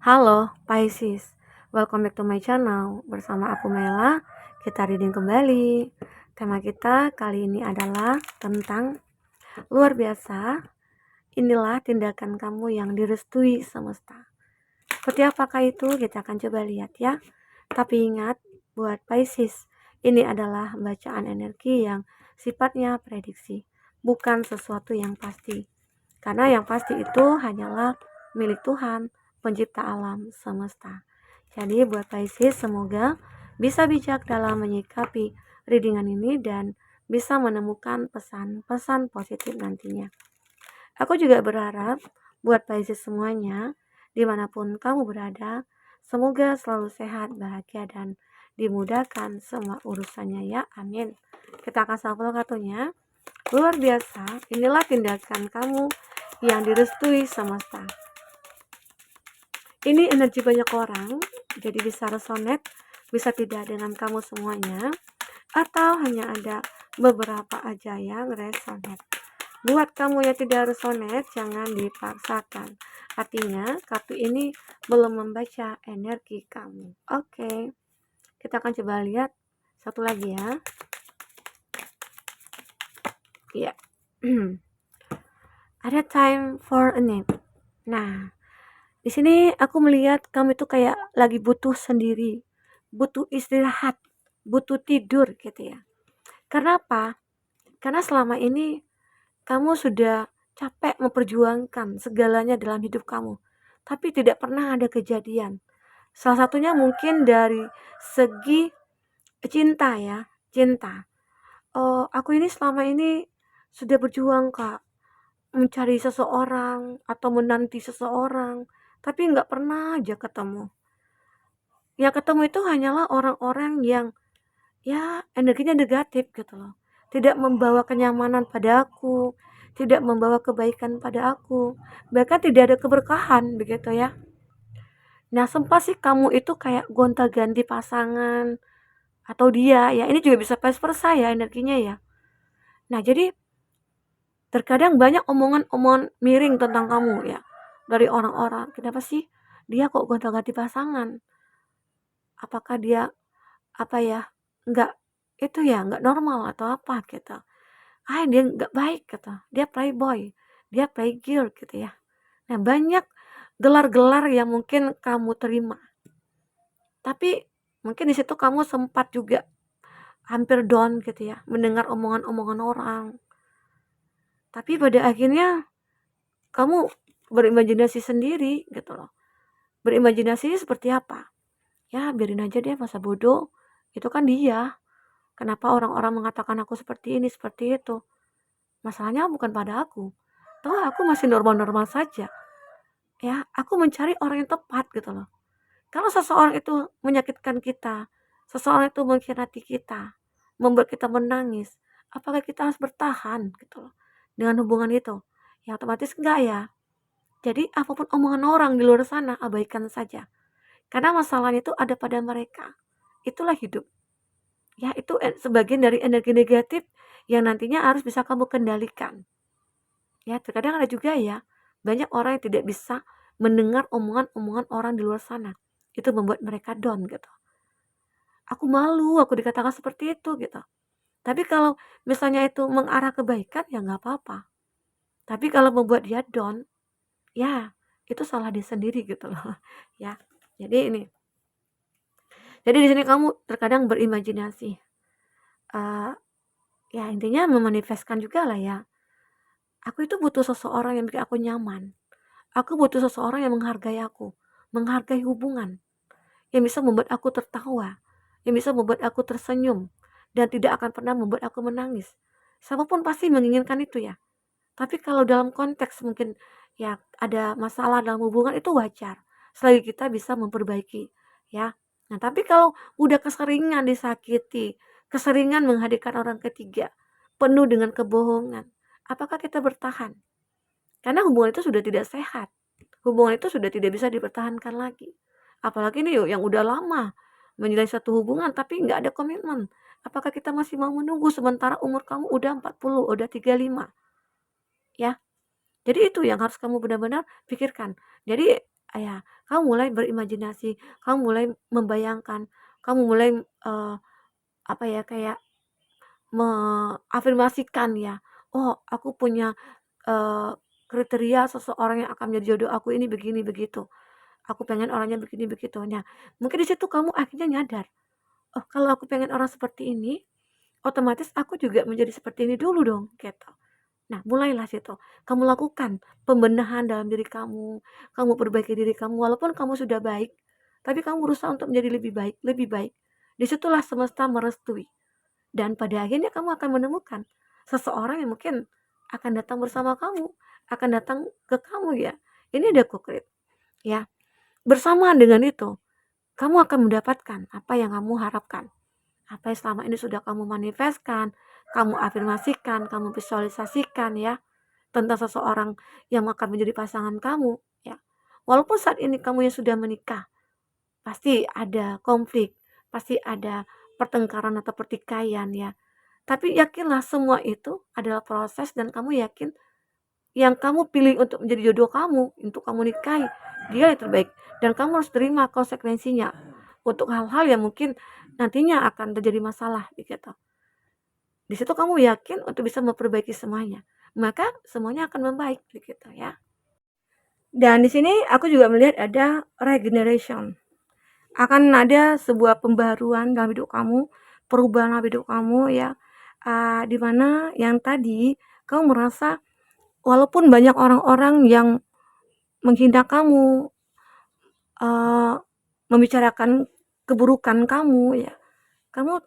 Halo Pisces, welcome back to my channel. Bersama aku Mela, kita reading kembali. Tema kita kali ini adalah tentang luar biasa. Inilah tindakan kamu yang direstui semesta. Seperti apakah itu? Kita akan coba lihat ya. Tapi ingat, buat Pisces, ini adalah bacaan energi yang sifatnya prediksi, bukan sesuatu yang pasti. Karena yang pasti itu hanyalah milik Tuhan, pencipta alam semesta. Jadi buat Pisces, semoga bisa bijak dalam menyikapi readingan ini dan bisa menemukan pesan-pesan positif nantinya. Aku juga berharap buat Pisces semuanya, dimanapun kamu berada, semoga selalu sehat, bahagia, dan dimudahkan semua urusannya ya, amin. Kita akan shuffle kartunya. Luar biasa, inilah tindakan kamu yang direstui semesta. Ini energi banyak orang, jadi bisa resonate, bisa tidak dengan kamu semuanya, atau hanya ada beberapa aja yang resonate. Buat kamu yang tidak resonate, jangan dipaksakan. Artinya, kartu ini belum membaca energi kamu. Oke, kita akan coba lihat satu lagi ya. Iya. Ada time for a nap. Nah, di sini aku melihat kamu itu kayak lagi butuh sendiri, butuh istirahat, butuh tidur gitu ya. Karena apa? Karena selama ini kamu sudah capek memperjuangkan segalanya dalam hidup kamu, tapi tidak pernah ada kejadian. Salah satunya mungkin dari segi cinta ya, cinta. Oh, aku ini selama ini sudah berjuang Kak, mencari seseorang atau menanti seseorang, tapi nggak pernah aja ketemu. Yang ketemu itu hanyalah orang-orang yang ya energinya negatif gitu loh. Tidak membawa kenyamanan pada aku, tidak membawa kebaikan pada aku, bahkan tidak ada keberkahan begitu ya. Nah, sempat sih kamu itu kayak gonta-ganti pasangan atau dia ya, ini juga bisa vice versa ya energinya ya. Nah, jadi terkadang banyak omongan-omongan miring tentang kamu ya dari orang-orang. Kenapa sih dia kok gonta-ganti pasangan? Apakah dia apa ya? Enggak itu ya, enggak normal atau apa gitu. Ah, dia nggak baik kata. Dia playboy, dia playgirl gitu ya. Nah, banyak gelar-gelar yang mungkin kamu terima. Tapi mungkin di situ kamu sempat juga hampir down gitu ya, mendengar omongan-omongan orang. Tapi pada akhirnya kamu berimajinasi sendiri gitu loh. Berimajinasi seperti apa? Ya, biarin aja deh masa bodoh. Itu kan dia. Kenapa orang-orang mengatakan aku seperti ini, seperti itu? Masalahnya bukan pada aku. Toh aku masih normal-normal saja. Ya, aku mencari orang yang tepat gitu loh. Kalau seseorang itu menyakitkan kita, seseorang itu mengkhianati kita, membuat kita menangis, apakah kita harus bertahan gitu loh dengan hubungan itu? Ya otomatis enggak ya. Jadi apapun omongan orang di luar sana abaikan saja. Karena masalahnya itu ada pada mereka. Itulah hidup. Ya, itu sebagian dari energi negatif yang nantinya harus bisa kamu kendalikan. Ya, terkadang ada juga ya, banyak orang yang tidak bisa mendengar omongan-omongan orang di luar sana. Itu membuat mereka down gitu. Aku malu, aku dikatakan seperti itu gitu. Tapi kalau misalnya itu mengarah kebaikan ya nggak apa-apa. Tapi kalau membuat dia down, ya itu salah dia sendiri gitu loh. Ya, jadi ini. Jadi di sini kamu terkadang berimajinasi. Eh, ya intinya memanifestkan juga lah ya. Aku itu butuh seseorang yang bikin aku nyaman. Aku butuh seseorang yang menghargai aku, menghargai hubungan, yang bisa membuat aku tertawa, yang bisa membuat aku tersenyum, dan tidak akan pernah membuat aku menangis. Siapapun pasti menginginkan itu ya. Tapi kalau dalam konteks mungkin ya ada masalah dalam hubungan itu wajar. Selagi kita bisa memperbaiki ya. Nah, tapi kalau udah keseringan disakiti, keseringan menghadirkan orang ketiga, penuh dengan kebohongan, apakah kita bertahan? Karena hubungan itu sudah tidak sehat. Hubungan itu sudah tidak bisa dipertahankan lagi. Apalagi nih yuk yang udah lama menjalin satu hubungan tapi nggak ada komitmen. Apakah kita masih mau menunggu sementara umur kamu udah 40, udah 35? Ya. Jadi itu yang harus kamu benar-benar pikirkan. Jadi kamu mulai berimajinasi, kamu mulai membayangkan, kamu mulai kayak mengafirmasikan ya, oh aku punya kriteria seseorang yang akan menjadi jodoh aku ini begini begitu. Aku pengen orangnya begini begitu. Nah, mungkin di situ kamu akhirnya nyadar, oh kalau aku pengen orang seperti ini, otomatis aku juga menjadi seperti ini dulu dong, gitu. Nah, mulailah situ. Kamu lakukan pembenahan dalam diri kamu perbaiki diri kamu, walaupun kamu sudah baik, tapi kamu berusaha untuk menjadi lebih baik, lebih baik. Disitulah semesta merestui. Dan pada akhirnya kamu akan menemukan seseorang yang mungkin akan datang bersama kamu, akan datang ke kamu ya. Ini ada konkret, ya. Bersamaan dengan itu, kamu akan mendapatkan apa yang kamu harapkan. Apa yang selama ini sudah kamu manifestkan, kamu afirmasikan, kamu visualisasikan ya, tentang seseorang yang akan menjadi pasangan kamu ya. Walaupun saat ini kamu yang sudah menikah, pasti ada konflik, pasti ada pertengkaran atau pertikaian ya. Tapi yakinlah semua itu adalah proses dan kamu yakin yang kamu pilih untuk menjadi jodoh kamu, untuk kamu nikahi, dia yang terbaik. Dan kamu harus terima konsekuensinya untuk hal-hal yang mungkin nantinya akan terjadi masalah gitu. Di situ kamu yakin untuk bisa memperbaiki semuanya, maka semuanya akan membaik begitu ya. Dan di sini aku juga melihat ada regeneration. Akan ada sebuah pembaruan dalam hidup kamu, perubahan dalam hidup kamu ya. Di mana yang tadi kamu merasa walaupun banyak orang-orang yang menghina kamu, membicarakan keburukan kamu ya, kamu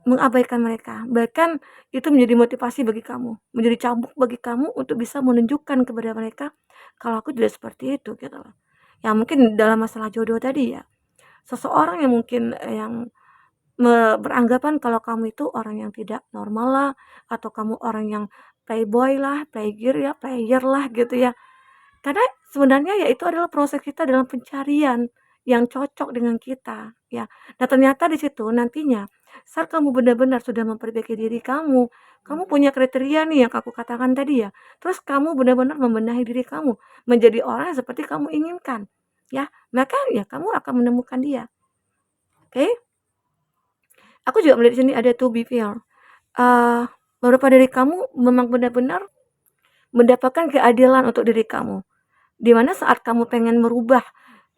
mengabaikan mereka. Bahkan itu menjadi motivasi bagi kamu, menjadi cambuk bagi kamu untuk bisa menunjukkan kepada mereka kalau aku tidak seperti itu gitu loh. Ya mungkin dalam masalah jodoh tadi ya, seseorang yang mungkin yang beranggapan kalau kamu itu orang yang tidak normal lah, atau kamu orang yang playboy lah, player lah gitu ya. Karena sebenarnya ya itu adalah proses kita dalam pencarian yang cocok dengan kita, ya. Nah, ternyata di situ nantinya saat kamu benar-benar sudah memperbaiki diri kamu punya kriteria nih yang aku katakan tadi ya. Terus kamu benar-benar membenahi diri kamu menjadi orang yang seperti kamu inginkan, ya. Maka ya kamu akan menemukan dia. Oke? Aku juga melihat di sini ada to be fair. Beberapa dari kamu memang benar-benar mendapatkan keadilan untuk diri kamu. Di mana saat kamu pengen merubah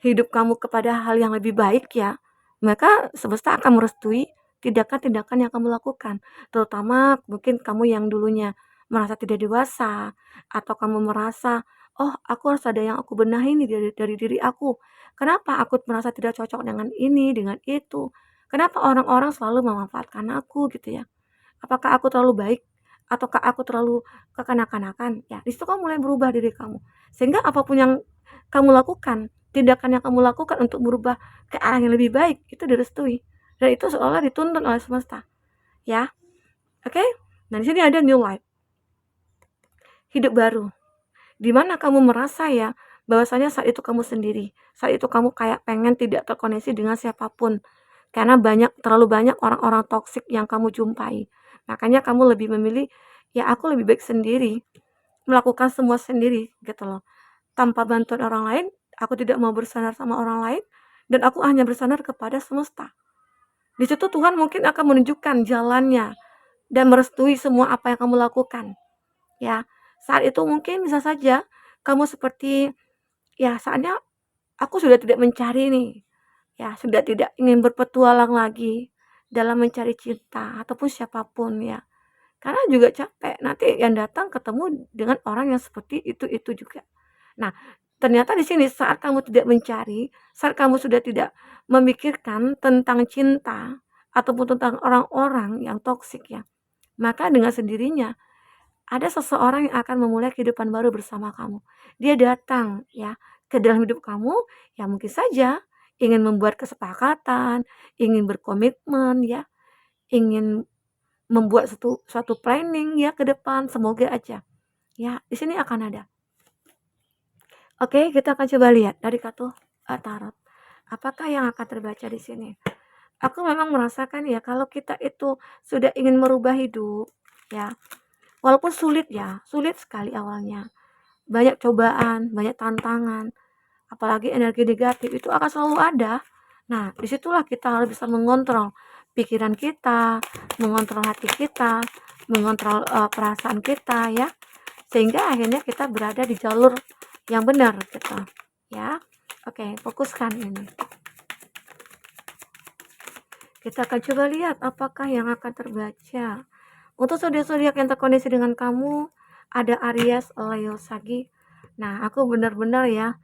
hidup kamu kepada hal yang lebih baik ya, maka semesta akan merestui tindakan-tindakan yang kamu lakukan. Terutama mungkin kamu yang dulunya merasa tidak dewasa, atau kamu merasa, oh aku harus ada yang aku benahi nih dari diri aku. Kenapa aku merasa tidak cocok dengan ini, dengan itu? Kenapa orang-orang selalu memanfaatkan aku gitu ya? Apakah aku terlalu baik? Ataukah aku terlalu kekanak-kanakan? Ya, di situ kamu mulai berubah diri kamu. Sehingga apapun yang kamu lakukan, tindakan yang kamu lakukan untuk berubah ke arah yang lebih baik, itu direstui. Dan itu seolah dituntun oleh semesta. Ya, oke? Nah, di sini ada new life. Hidup baru. Di mana kamu merasa ya, bahwasanya saat itu kamu sendiri. Saat itu kamu kayak pengen tidak terkoneksi dengan siapapun. Karena terlalu banyak orang-orang toksik yang kamu jumpai. Makanya kamu lebih memilih, ya aku lebih baik sendiri, melakukan semua sendiri gitu loh. Tanpa bantuan orang lain, aku tidak mau bersandar sama orang lain, dan aku hanya bersandar kepada semesta. Di situ Tuhan mungkin akan menunjukkan jalannya dan merestui semua apa yang kamu lakukan. Ya, saat itu mungkin bisa saja kamu seperti, ya saatnya aku sudah tidak mencari nih, ya sudah tidak ingin berpetualang lagi dalam mencari cinta ataupun siapapun ya. Karena juga capek, nanti yang datang ketemu dengan orang yang seperti itu juga. Nah, ternyata di sini saat kamu tidak mencari, saat kamu sudah tidak memikirkan tentang cinta ataupun tentang orang-orang yang toksik ya, maka dengan sendirinya ada seseorang yang akan memulai kehidupan baru bersama kamu. Dia datang ya ke dalam hidup kamu, ya mungkin saja ingin membuat kesepakatan, ingin berkomitmen ya, ingin membuat suatu planning ya ke depan, semoga aja. Ya, di sini akan ada. Oke, kita akan coba lihat dari kartu tarot. Apakah yang akan terbaca di sini? Aku memang merasakan ya kalau kita itu sudah ingin merubah hidup ya, walaupun sulit ya, sulit sekali awalnya. Banyak cobaan, banyak tantangan. apalagi energi negatif itu akan selalu ada. Nah, disitulah kita harus bisa mengontrol pikiran kita, mengontrol hati kita, mengontrol perasaan kita ya, sehingga akhirnya kita berada di jalur yang benar gitu ya. Oke, fokuskan ini. Kita akan coba lihat apakah yang akan terbaca. Untuk zodiak-zodiak yang terkoneksi dengan kamu, ada Aries, Leo, Sagi. Nah, aku benar-benar ya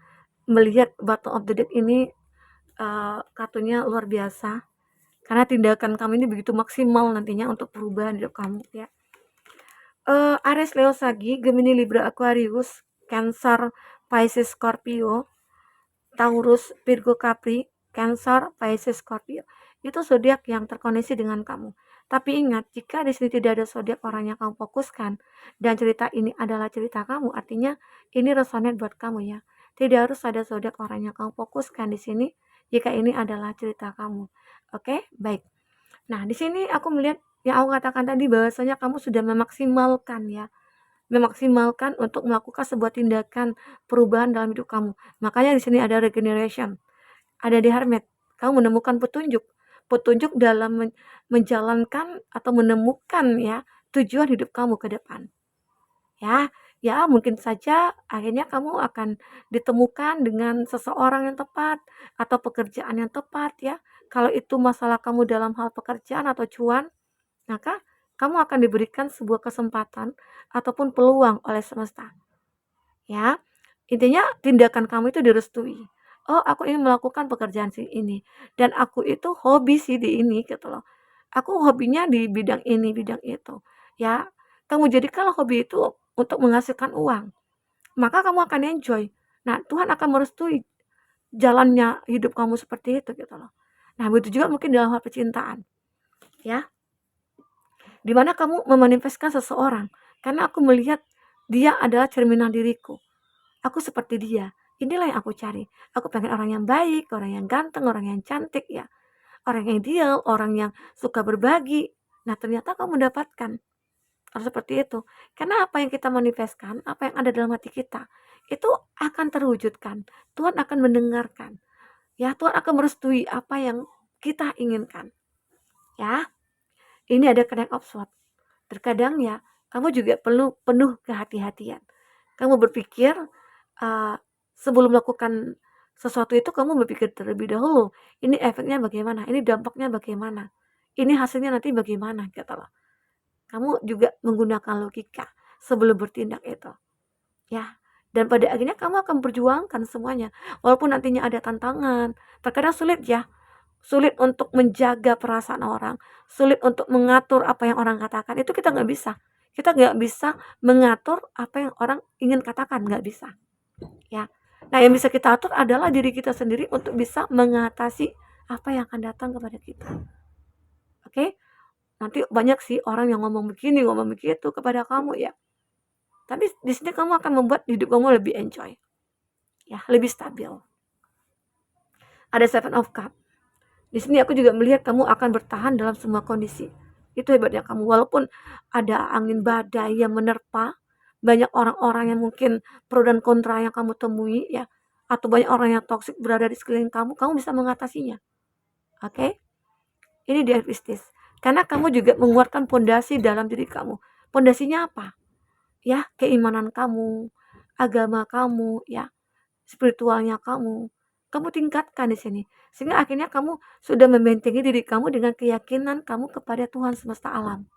melihat Bottom of the Deck ini kartunya luar biasa. Karena tindakan kamu ini begitu maksimal nantinya untuk perubahan hidup kamu ya. Aries, Leo, Sagi, Gemini, Libra, Aquarius, Cancer, Pisces, Scorpio, Taurus, Virgo, Capri, Cancer, Pisces, Scorpio. Itu zodiak yang terkoneksi dengan kamu. Tapi ingat, jika di sini tidak ada zodiak orang yang kamu fokuskan dan cerita ini adalah cerita kamu, artinya ini resonate buat kamu ya. Tidak harus ada zodiak orang yang kamu fokuskan di sini jika ini adalah cerita kamu. Oke, baik. Nah, di sini aku melihat yang aku katakan tadi bahwasanya kamu sudah memaksimalkan untuk melakukan sebuah tindakan perubahan dalam hidup kamu. Makanya di sini ada regeneration, ada di Hermit. Kamu menemukan petunjuk dalam menjalankan atau menemukan ya tujuan hidup kamu ke depan. Ya, mungkin saja akhirnya kamu akan ditemukan dengan seseorang yang tepat atau pekerjaan yang tepat ya. Kalau itu masalah kamu dalam hal pekerjaan atau cuan, maka kamu akan diberikan sebuah kesempatan ataupun peluang oleh semesta. Ya, intinya tindakan kamu itu direstui. Oh, aku ingin melakukan pekerjaan ini dan aku itu hobi sih di ini gitu loh. Aku hobinya di bidang ini, bidang itu. Ya, kamu jadikanlah hobi itu untuk menghasilkan uang. Maka kamu akan enjoy. Nah, Tuhan akan merestui jalannya hidup kamu seperti itu gitu loh. Nah, begitu juga mungkin dalam hal percintaan. Ya, dimana kamu memanifestkan seseorang karena aku melihat dia adalah cerminan diriku, aku seperti dia, inilah yang aku cari. Aku pengen orang yang baik, orang yang ganteng, orang yang cantik ya, orang yang ideal, orang yang suka berbagi. Nah, ternyata kamu mendapatkan harus seperti itu, karena apa yang kita manifestkan, apa yang ada dalam hati kita itu akan terwujudkan. Tuhan akan mendengarkan ya, Tuhan akan merestui apa yang kita inginkan ya. Ini ada Knight of Swords. Terkadang ya, kamu juga perlu penuh kehati-hatian. Kamu berpikir sebelum melakukan sesuatu itu kamu berpikir terlebih dahulu, ini efeknya bagaimana, ini dampaknya bagaimana, ini hasilnya nanti bagaimana gitu loh. Kamu juga menggunakan logika sebelum bertindak itu. Ya, dan pada akhirnya kamu akan perjuangkan semuanya. Walaupun nantinya ada tantangan, terkadang sulit ya. Sulit untuk menjaga perasaan orang, sulit untuk mengatur apa yang orang katakan, itu kita nggak bisa. Kita nggak bisa mengatur apa yang orang ingin katakan, nggak bisa. Ya. Nah, yang bisa kita atur adalah diri kita sendiri untuk bisa mengatasi apa yang akan datang kepada kita. Oke? Nanti banyak sih orang yang ngomong begini, ngomong begitu kepada kamu ya. Tapi di sini kamu akan membuat hidup kamu lebih enjoy. Ya, lebih stabil. Ada Seven of Cups. Di sini aku juga melihat kamu akan bertahan dalam semua kondisi. Itu hebatnya kamu, walaupun ada angin badai yang menerpa, banyak orang-orang yang mungkin pro dan kontra yang kamu temui ya, atau banyak orang yang toksik berada di sekeliling kamu bisa mengatasinya. Oke? Ini dia Pisces. Karena kamu juga menguatkan pondasi dalam diri kamu. Pondasinya apa? Ya, keimanan kamu, agama kamu, ya, spiritualnya kamu tingkatkan di sini. Sehingga akhirnya kamu sudah membentengi diri kamu dengan keyakinan kamu kepada Tuhan semesta alam.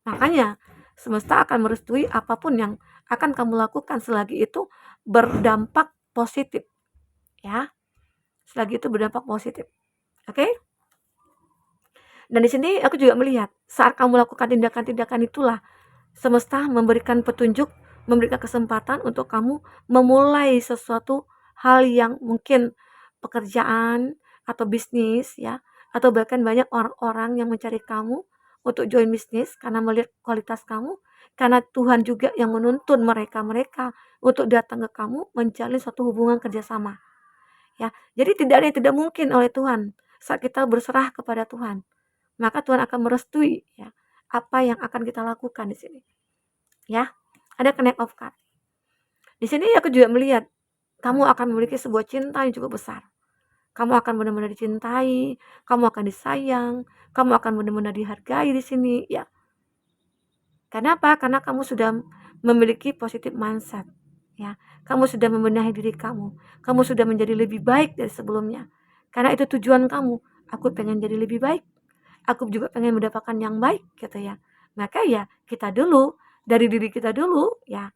Makanya semesta akan merestui apapun yang akan kamu lakukan selagi itu berdampak positif. Ya. Selagi itu berdampak positif. Oke? Dan di sini aku juga melihat saat kamu lakukan tindakan-tindakan itulah semesta memberikan petunjuk, memberikan kesempatan untuk kamu memulai sesuatu hal yang mungkin pekerjaan atau bisnis ya, atau bahkan banyak orang-orang yang mencari kamu untuk join bisnis karena melihat kualitas kamu, karena Tuhan juga yang menuntun mereka-mereka untuk datang ke kamu menjalin suatu hubungan kerjasama ya. Jadi tidak ada yang tidak mungkin oleh Tuhan saat kita berserah kepada Tuhan, maka Tuhan akan merestui ya apa yang akan kita lakukan di sini. Ya, ada Knight of Cups. Di sini aku juga melihat kamu akan memiliki sebuah cinta yang cukup besar. Kamu akan benar-benar dicintai, kamu akan disayang, kamu akan benar-benar dihargai di sini, ya. Kenapa? Karena kamu sudah memiliki positive mindset, ya. Kamu sudah membenahi diri kamu. Kamu sudah menjadi lebih baik dari sebelumnya. Karena itu tujuan kamu. Aku pengen jadi lebih baik. Aku juga pengen mendapatkan yang baik, gitu ya. Maka ya kita dulu, dari diri kita dulu, ya,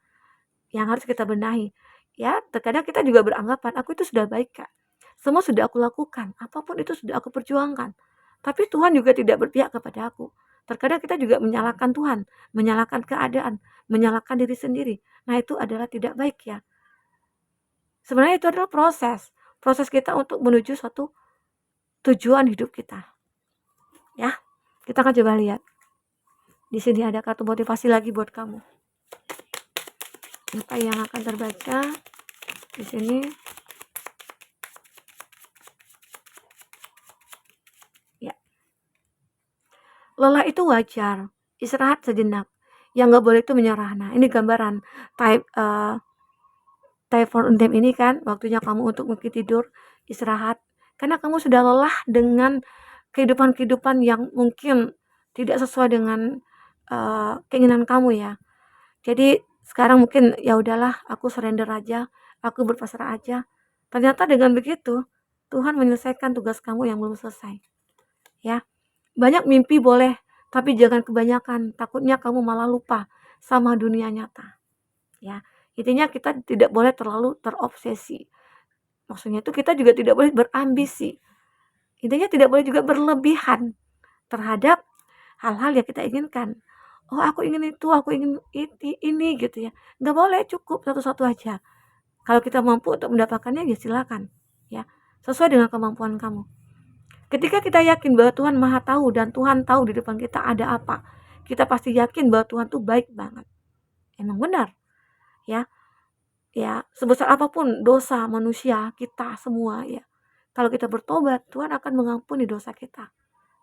yang harus kita benahi. Ya, terkadang kita juga beranggapan, aku itu sudah baik, Kak. Semua sudah aku lakukan, apapun itu sudah aku perjuangkan. Tapi Tuhan juga tidak berpihak kepada aku. Terkadang kita juga menyalahkan Tuhan, menyalahkan keadaan, menyalahkan diri sendiri. Nah, itu adalah tidak baik ya. Sebenarnya itu adalah proses kita untuk menuju suatu tujuan hidup kita. Ya, kita akan coba lihat. Di sini ada kartu motivasi lagi buat kamu. Apa yang akan terbaca di sini? Ya. Lelah itu wajar, istirahat sejenak. Yang nggak boleh itu menyerah. Nah, ini gambaran type for undem ini kan, waktunya kamu untuk mungkin tidur, istirahat. Karena kamu sudah lelah dengan kehidupan-kehidupan yang mungkin tidak sesuai dengan keinginan kamu ya. Jadi sekarang mungkin ya udahlah, aku surrender aja, aku berpasrah aja. Ternyata dengan begitu Tuhan menyelesaikan tugas kamu yang belum selesai. Ya. Banyak mimpi boleh, tapi jangan kebanyakan. Takutnya kamu malah lupa sama dunia nyata. Ya. Intinya kita tidak boleh terlalu terobsesi. Maksudnya itu kita juga tidak boleh berambisi. Intinya tidak boleh juga berlebihan terhadap hal-hal yang kita inginkan. Oh, aku ingin itu, aku ingin ini gitu ya. Nggak boleh, cukup satu-satu aja. Kalau kita mampu untuk mendapatkannya, ya silakan. Ya, sesuai dengan kemampuan kamu. Ketika kita yakin bahwa Tuhan Maha Tahu dan Tuhan tahu di depan kita ada apa, kita pasti yakin bahwa Tuhan tuh baik banget. Emang benar, ya. Ya, sebesar apapun dosa manusia kita semua ya. Kalau kita bertobat, Tuhan akan mengampuni dosa kita.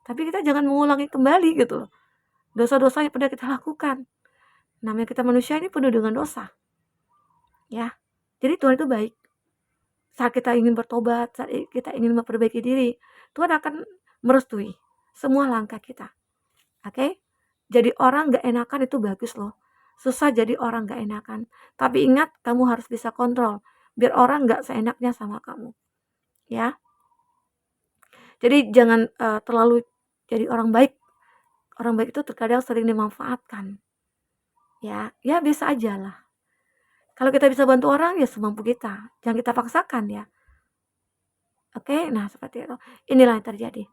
Tapi kita jangan mengulangi kembali gitu loh. Dosa-dosa yang pernah kita lakukan. Namanya kita manusia ini penuh dengan dosa. Ya. Jadi Tuhan itu baik. Saat kita ingin bertobat, saat kita ingin memperbaiki diri, Tuhan akan merestui semua langkah kita. Oke? Jadi orang gak enakan itu bagus loh. Susah jadi orang gak enakan. Tapi ingat, kamu harus bisa kontrol. Biar orang gak seenaknya sama kamu. Ya. Jadi jangan terlalu jadi orang baik. Orang baik itu terkadang sering dimanfaatkan. Ya biasa aja lah. Kalau kita bisa bantu orang, ya semampu kita. Jangan kita paksakan ya. Oke, nah seperti itu. Inilah yang terjadi.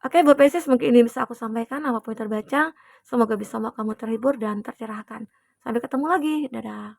Oke, buat Pisces mungkin ini bisa aku sampaikan apapun yang terbaca. Semoga bisa kamu terhibur dan tercerahkan. Sampai ketemu lagi. Dadah.